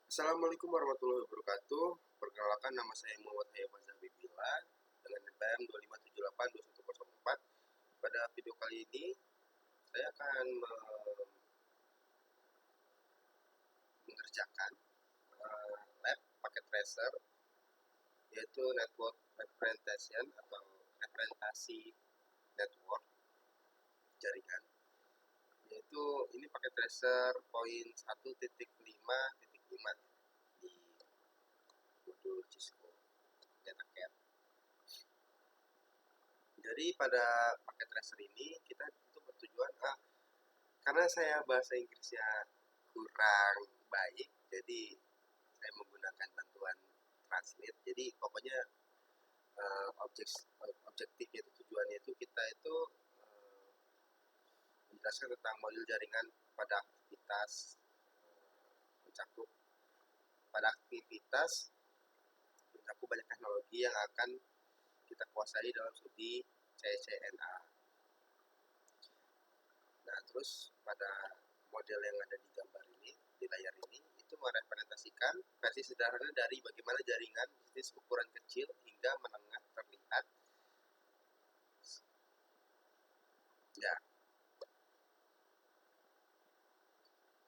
Assalamualaikum warahmatullahi wabarakatuh. Perkenalkan, nama saya Muhammad Hayafaz Habibila dengan NPM 25782104. Pada video kali ini saya akan mengerjakan lab paket tracer, yaitu network representation atau representasi network jaringan, yaitu ini paket tracer poin 1.5.5 di modul Cisco DataCat. Jadi pada paket tracer ini kita itu bertujuan karena saya bahasa Inggrisnya kurang baik, jadi saya menggunakan bantuan translate. Jadi pokoknya objektif itu tujuannya itu kita itu menjelaskan tentang model jaringan pada aktivitas mencakup banyak teknologi yang akan kita kuasai dalam studi CCNA. Nah, terus pada model yang ada di gambar ini, di layar ini, itu merepresentasikan versi sederhana dari bagaimana jaringan bisnis ukuran kecil hingga menengah terlihat. Ya.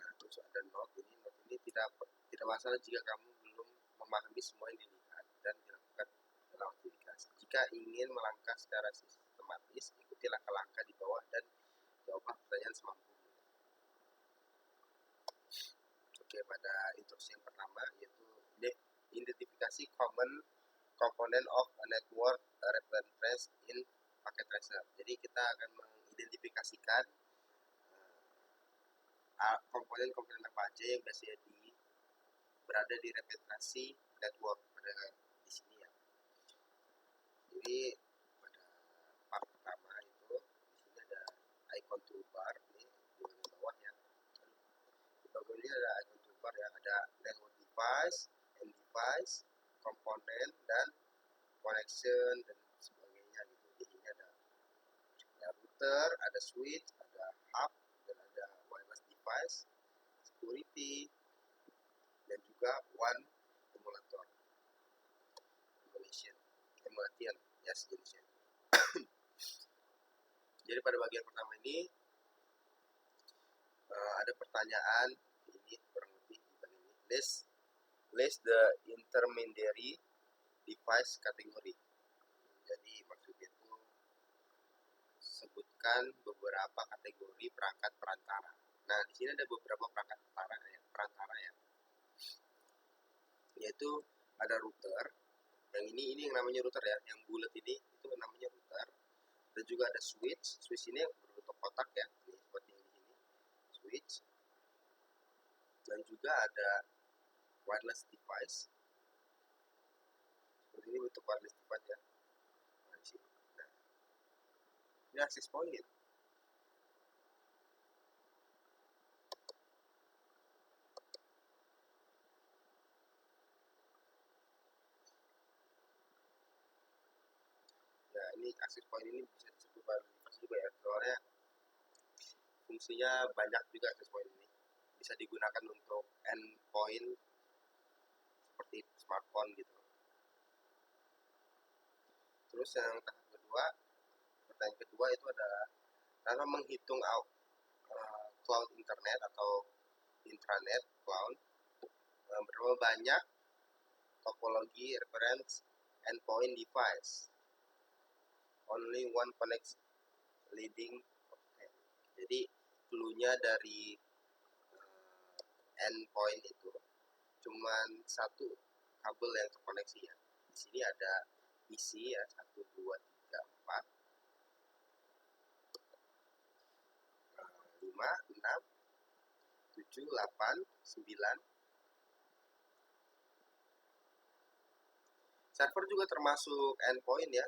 Nah, terus ada note ini tidak masalah jika kamu belum memahami semua yang dilihat dan dilakukan dalam aktivitas. Jika ingin melangkah secara sistematis, ikuti langkah-langkah di bawah dan jawablah pertanyaan semampumu. Oke, pada instruksi yang pertama yaitu identifikasi common component of a network reference in packet tracer. Jadi kita akan mengidentifikasikan komponen-komponen apa aja yang biasanya berada di representasi network pada di sini ya. Jadi pada part pertama itu di sini ada icon toolbar ini di bagian bawah ya. Di bagian ini ada icon toolbar yang ada network device, end device, komponen dan connection dan sebagainya gitu. Di sini ada router, ada switch, ada hub, dan ada wireless device, security, dan juga one emulator emulation ya sejenisnya. Jadi pada bagian pertama ini ada pertanyaan ini kurang lebih di bagian ini, list the intermediary device category. Jadi maksudnya itu sebutkan beberapa kategori perangkat perantara. Nah, di sini ada beberapa perangkat perantara ya. Yaitu ada router. Yang ini yang namanya router ya, yang bulat ini itu namanya router. Dan juga ada switch. Switch ini berbentuk kotak ya, ini seperti yang di sini. Switch. Dan juga ada wireless device. Seperti ini bentuk wireless device ya. Nah, di sini. Nah, ini access point. Nah, ini access point ini bisa disebut wireless device juga ya, soalnya fungsinya banyak juga access point ini. Bisa digunakan untuk endpoint seperti smartphone gitu. Terus yang pertanyaan kedua itu adalah dalam menghitung cloud internet atau intranet cloud, berapa banyak topologi reference endpoint device? Only one connects leading. Jadi clue-nya dari endpoint itu cuman satu kabel yang terkoneksi ya. Di sini ada isi ya 1, 2, 3, 4, 5, 6, 7, 8, 9. Server juga termasuk endpoint ya.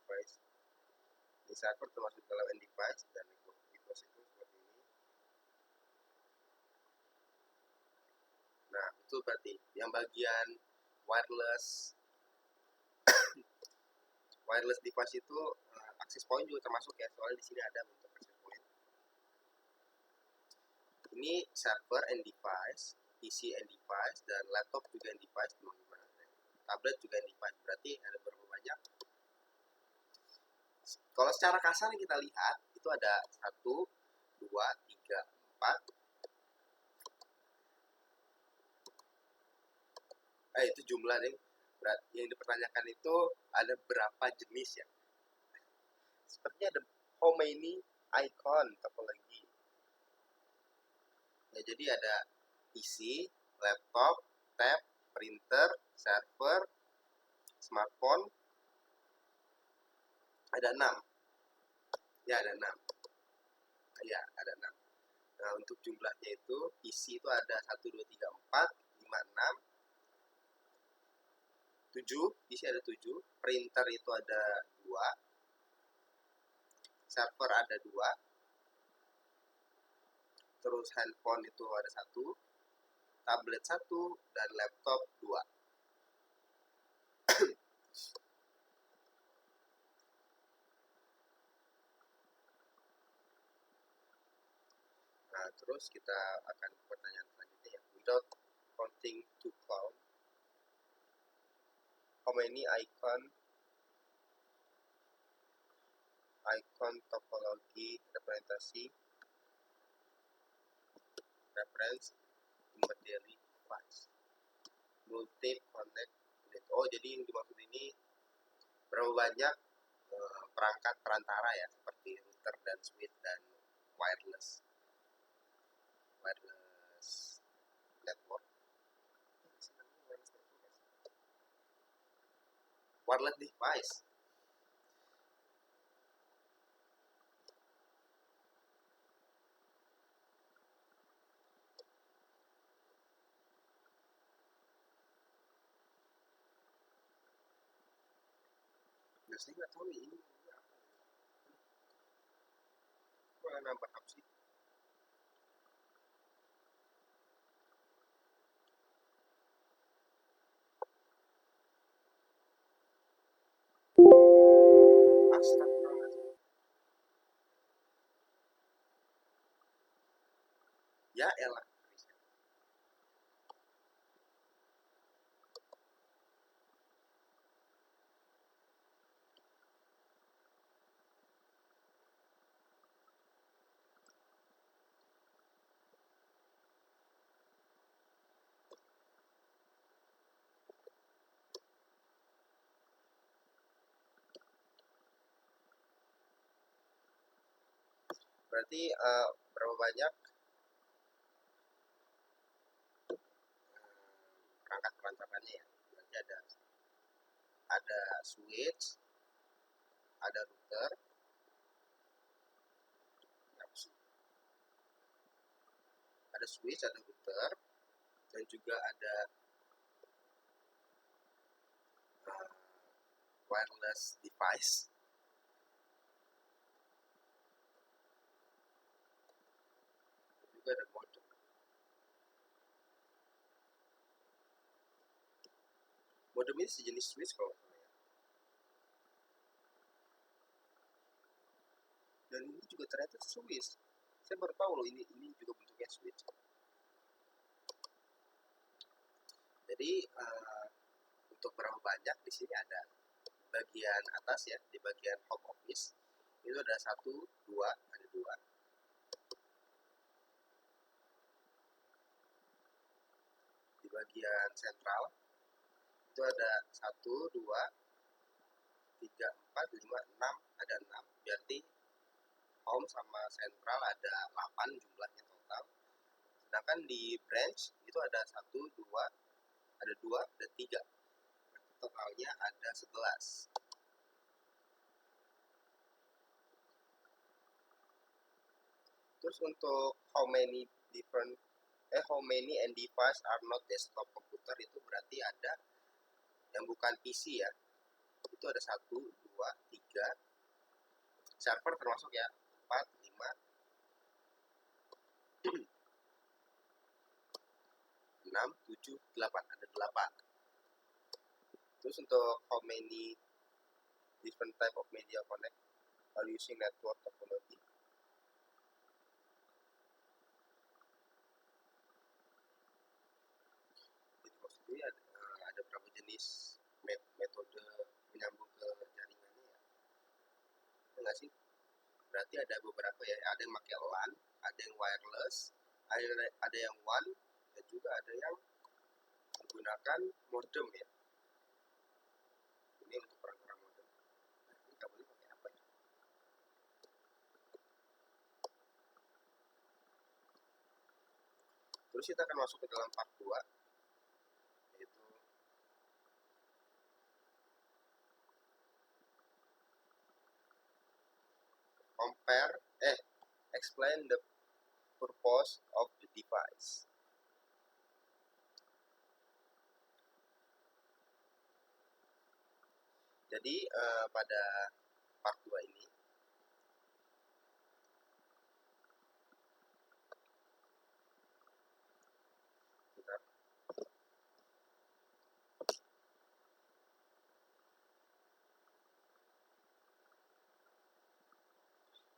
Device. Di server termasuk dalam end device dan network device itu seperti ini. Nah, itu berarti yang bagian wireless wireless device itu access point juga termasuk ya, soalnya di sini ada bentuk access point. ini server and device, PC and device, dan laptop juga and device, teman-teman. Tablet juga and device, berarti ada berapa banyak? Kalau secara kasar yang kita lihat itu ada 1, 2, 3, 4. Itu jumlah nih. Yang dipertanyakan itu ada berapa jenis ya? Sepertinya ada how many icon topology. Ya, jadi ada PC, laptop, tab, printer, server, smartphone. Ada 6. Ya, ada 6. Ya, ada 6. Nah, untuk jumlahnya itu PC itu ada 1, 2, 3, 4, 5, 6. 7, PC ada 7, printer itu ada 2, server ada 2, terus handphone itu ada 1, tablet 1, dan laptop 2. Nah, terus kita akan ke pertanyaan selanjutnya ya. Without counting to cloud, how many icon topology representasi reference intermediary device multi connect. Oh, jadi yang dimaksud ini berapa banyak perangkat perantara ya, seperti router dan switch dan wireless network. Wireless device. Nah, saya nggak tahu ini apa. Kok nambah apa sih? Astagfirullahaladzim. Ya elah. Berarti berapa banyak perangkat perantarannya ya? Berarti ada switch, ada router, dan juga ada wireless device. Juga ada modem. Modem ini sejenis switch kalau nggak salah ya. Dan ini juga ternyata switch. Saya baru tahu loh ini juga bentuknya switch. Jadi untuk berapa banyak di sini ada bagian atas ya, di bagian home office itu ada 1, 2, ada 2. Di bagian sentral itu ada 1, 2, 3, 4, 5, 6, ada 6. Berarti home sama sentral ada 8 jumlahnya total. Sedangkan di branch itu ada 1, 2, ada 2, ada 3. Totalnya ada 11. Terus untuk how many and device are not desktop computer, itu berarti ada yang bukan PC ya. Itu ada 1, 2, 3. Server termasuk ya. 4, 5, 6, 7, 8. Ada 8. Terus untuk how many different type of media connect are using network topology, Jadi ada berapa jenis metode menyambung ke jaringannya ya? Enggak sih? Berarti ada beberapa ya. Ada yang pakai LAN, ada yang wireless, ada yang WAN, dan juga ada yang menggunakan modem ya. Ini untuk perangkat modem. Nah, ini kabelnya pakai apa ya? Terus kita akan masuk ke dalam part 2, yaitu explain the purpose of the device. Jadi pada part 2 ini kita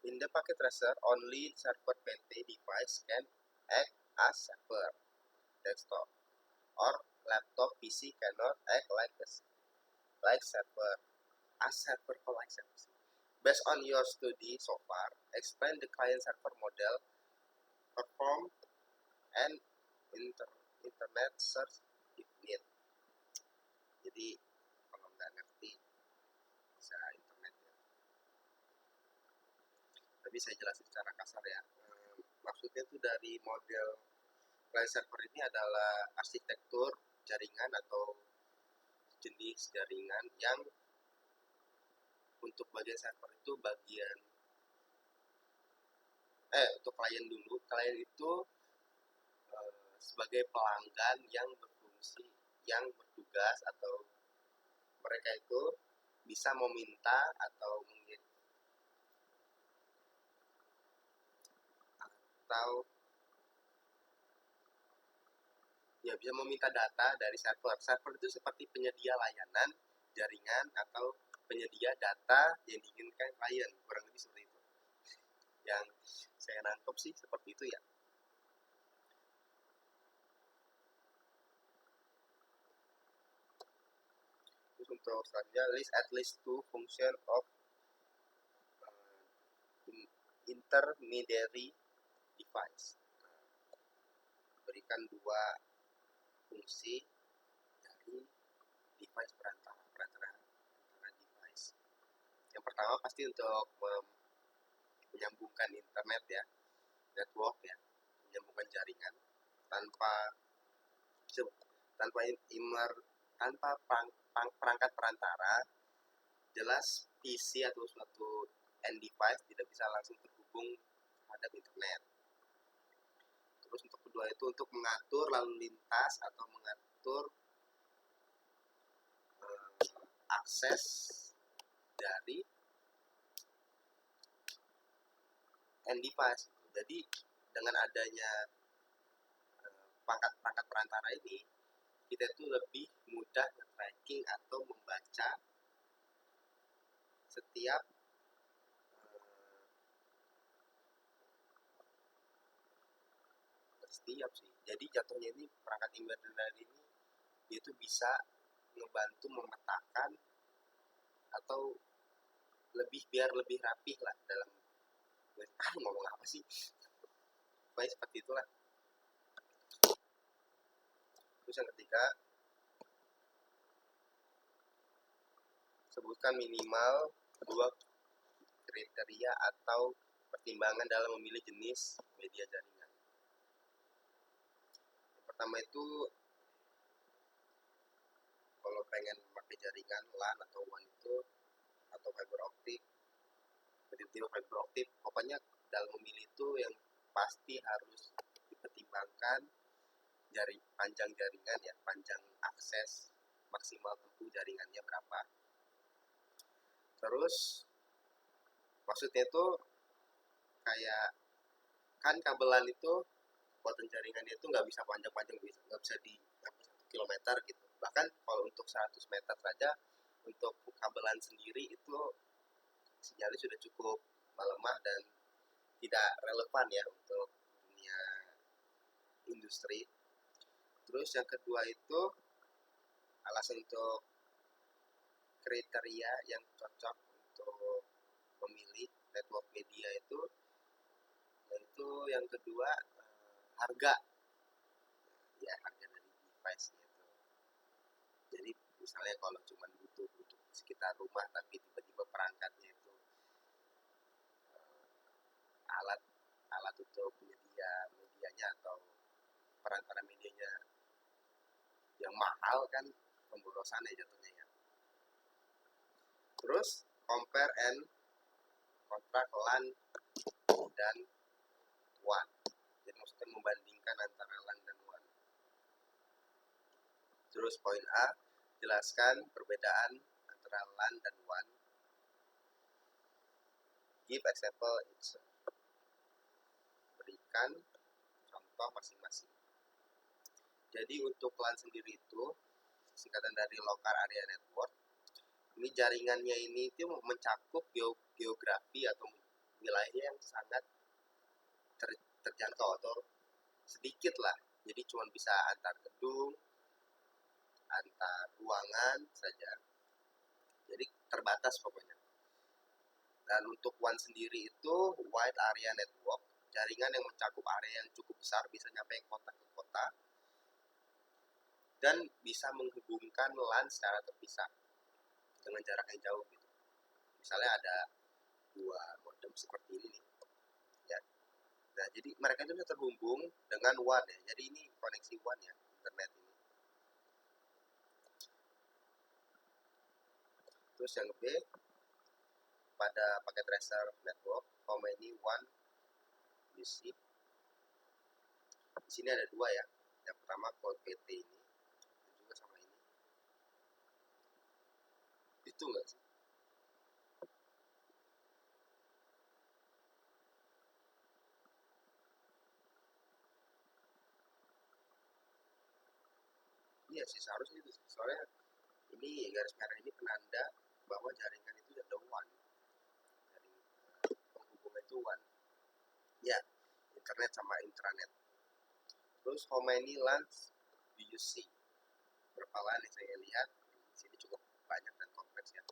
in the packet tracer, only server PT device can act as server. Desktop or laptop PC cannot act like server. As server for like server. Based on your study so far, explain the client server model, perform and internet search if need. Jadi kalau nggak ngerti bisa internet ya. Tapi saya jelasin secara kasar ya. Maksudnya tuh dari model client server ini adalah arsitektur jaringan atau jenis jaringan yang untuk bagian server itu untuk klien dulu. Klien itu sebagai pelanggan yang berfungsi, yang bertugas, atau mereka itu bisa meminta atau ya bisa meminta data dari server. Server itu seperti penyedia layanan jaringan atau penyedia data yang diinginkan klien, kurang lebih seperti itu. Yang saya nangkep sih seperti itu ya. Terus untuk selanjutnya, list at least two function of intermediary device. Berikan dua fungsi dari device perantara device. Yang pertama pasti untuk menyambungkan internet ya, network ya, menyambungkan jaringan tanpa perangkat perantara. Jelas PC atau suatu end device tidak bisa langsung terhubung terhadap internet. Terus untuk kedua itu untuk mengatur lalu lintas atau mengatur akses dari end device. Jadi dengan adanya perangkat perantara ini, kita itu lebih mudah tracking atau membaca setiap sih. Jadi jatuhnya ini perangkat internet ini dia itu bisa ngebantu memetakan atau biar lebih rapih lah dalam ngomong apa sih, baik seperti itulah. Terus yang ketiga, sebutkan minimal 2 kriteria atau pertimbangan dalam memilih jenis media jaringan. Yang pertama itu kalau pengen pakai jaringan LAN atau WAN itu atau fiber optik, pokoknya dalam memilih itu yang pasti harus dipertimbangkan panjang jaringan ya, panjang akses, maksimal tempuh jaringannya berapa. Terus maksudnya itu kayak kan kabelan itu kekuatan jaringannya itu nggak bisa panjang-panjang, nggak bisa di 1 kilometer gitu. Bahkan kalau untuk 100 meter saja untuk kabelan sendiri itu sinyalnya sudah cukup melemah dan tidak relevan ya untuk dunia industri. Terus yang kedua itu alasan untuk kriteria yang cocok untuk memilih network media itu, yaitu yang kedua harga, ya harga dari device itu. Jadi misalnya kalau cuma butuh sekitar rumah tapi tiba-tiba perangkatnya itu alat untuk medianya atau perantara medianya yang mahal, kan pemborosan ya jatuhnya ya. Terus compare and contrast LAN dan WAN. Jadi maksudnya membandingkan antara LAN dan WAN. Terus poin A, jelaskan perbedaan antara LAN dan WAN. Give example each. Berikan contoh masing-masing. Jadi untuk LAN sendiri itu singkatan dari Local Area Network. Ini jaringannya ini itu mencakup geografi atau wilayah yang sangat terjangkau atau sedikit lah. Jadi cuma bisa antar gedung, antar ruangan saja. Jadi terbatas pokoknya. Dan untuk WAN sendiri itu Wide Area Network, jaringan yang mencakup area yang cukup besar, bisa nyampe kota ke kota, dan bisa menghubungkan LAN secara terpisah dengan jarak yang jauh gitu. Misalnya ada 2 modem seperti ini nih, ya. Nah, jadi mereka itu bisa terhubung dengan WAN ya. Jadi ini koneksi WAN ya, internet ini. Terus yang B, pada paket tracer network, how many WAN you see? Di sini ada 2 ya. Yang pertama code PT ini, dan juga sama ini. Itu enggak sih? Iya sih, seharusnya itu sih. Soalnya ini garis merah ini penanda bahwa jaringan itu ada WAN. Dari penghubungan itu WAN. Ya, internet sama intranet. Terus how many LANs do you see? Berapa LAN yang saya lihat? Di sini cukup banyak dan kompleks ya.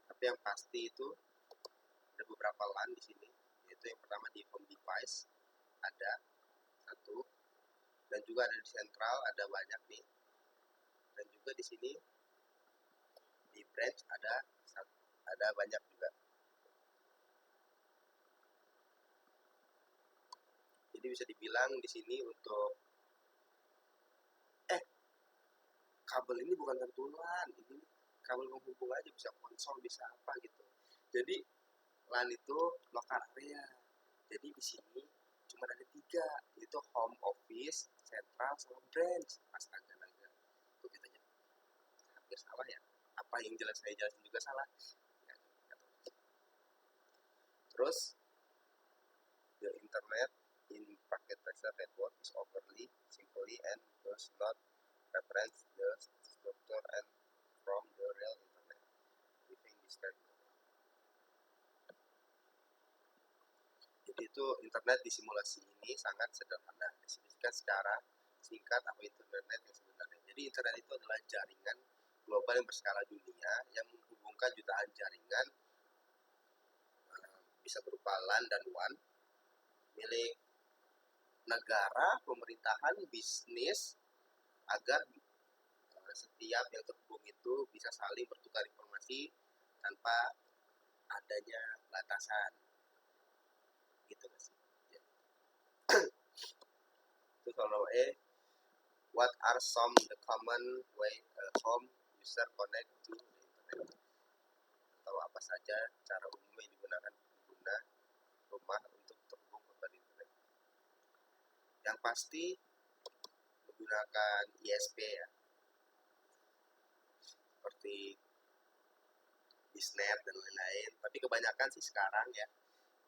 Tapi yang pasti itu ada beberapa LAN di sini. Yaitu yang pertama di home device ada 1, dan juga ada di sentral ada banyak nih. Dan juga di sini di branch ada banyak juga. Jadi bisa dibilang di sini untuk kabel ini bukan tentulan, ini kabel penghubung aja, bisa konsol, bisa apa gitu. Jadi LAN itu local area. Jadi di sini cuma ada 3, yaitu home office, central, sama branch. Astaga naga. Kok kita hampir salah ya? Apa yang saya jelasin juga salah? Ya, terus the internet in packet tracer network is overly simply and does not reference the structure and from the real internet within this term. Jadi itu internet di simulasi ini sangat sederhana, definisikan secara singkat apa itu internet yang sebenarnya. Jadi internet itu adalah jaringan global yang berskala dunia yang menghubungkan jutaan jaringan, bisa berupa LAN dan WAN, milik negara, pemerintahan, bisnis, agar setiap yang terhubung itu bisa saling bertukar informasi tanpa adanya batasan. Gitu kan sih. Ya. Itu kalau what are some the common way home user connect to the internet? Atau apa saja cara umum yang digunakan pengguna rumah untuk terhubung kepada internet? Yang pasti menggunakan ISP ya, seperti Bisnet dan lain-lain. Tapi kebanyakan sih sekarang ya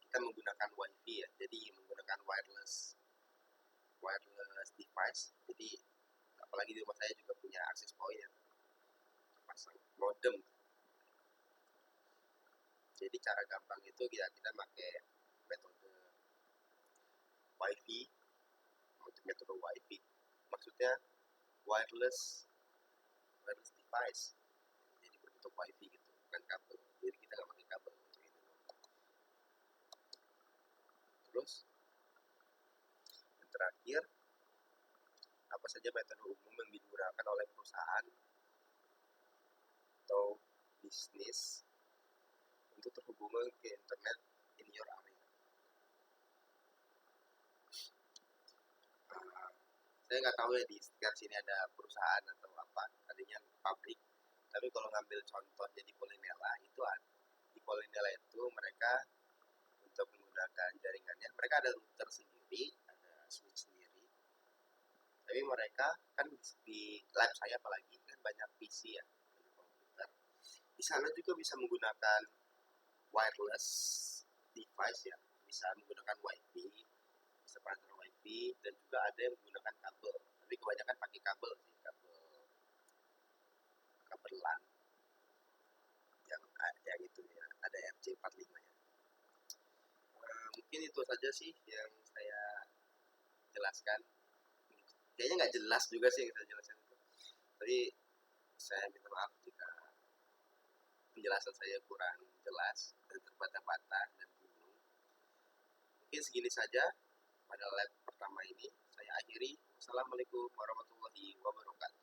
kita menggunakan WiFi ya, jadi menggunakan wireless device. Jadi apalagi di rumah saya juga punya access point ya, pasang modem. Jadi cara gampang itu kita pakai metode WiFi untuk metode WiFi. Maksudnya wireless device. Jadi berbentuk WiFi gitu, bukan kabel. Jadi kita nggak pakai kabel untuk itu. Terus yang terakhir, apa saja metode umum yang digunakan oleh perusahaan atau bisnis untuk terhubung ke internet in your area. Saya nggak tahu ya di sekitar sini ada perusahaan atau apa, adanya pabrik. Tapi kalau ngambil contohnya di Polinela itu, di Polinela itu mereka untuk menggunakan jaringannya, mereka ada router sendiri, ada switch sendiri. Tapi mereka kan di lab saya apalagi kan banyak PC ya, banyak komputer. Di sana juga bisa menggunakan wireless device ya, bisa menggunakan WiFi, bisa partner WiFi, dan juga ada yang menggunakan kabel. Tapi kebanyakan pakai kabel sih, kabel LAN yang itu ya, ada RJ45 ya. Mungkin itu saja sih yang saya jelaskan. Kayaknya nggak jelas juga sih yang saya jelaskan itu. Tapi saya minta maaf jika penjelasan saya kurang jelas dan terbata-bata dan bingung. Mungkin segini saja pada lab pertama ini. Saya akhiri. Wassalamualaikum warahmatullahi wabarakatuh.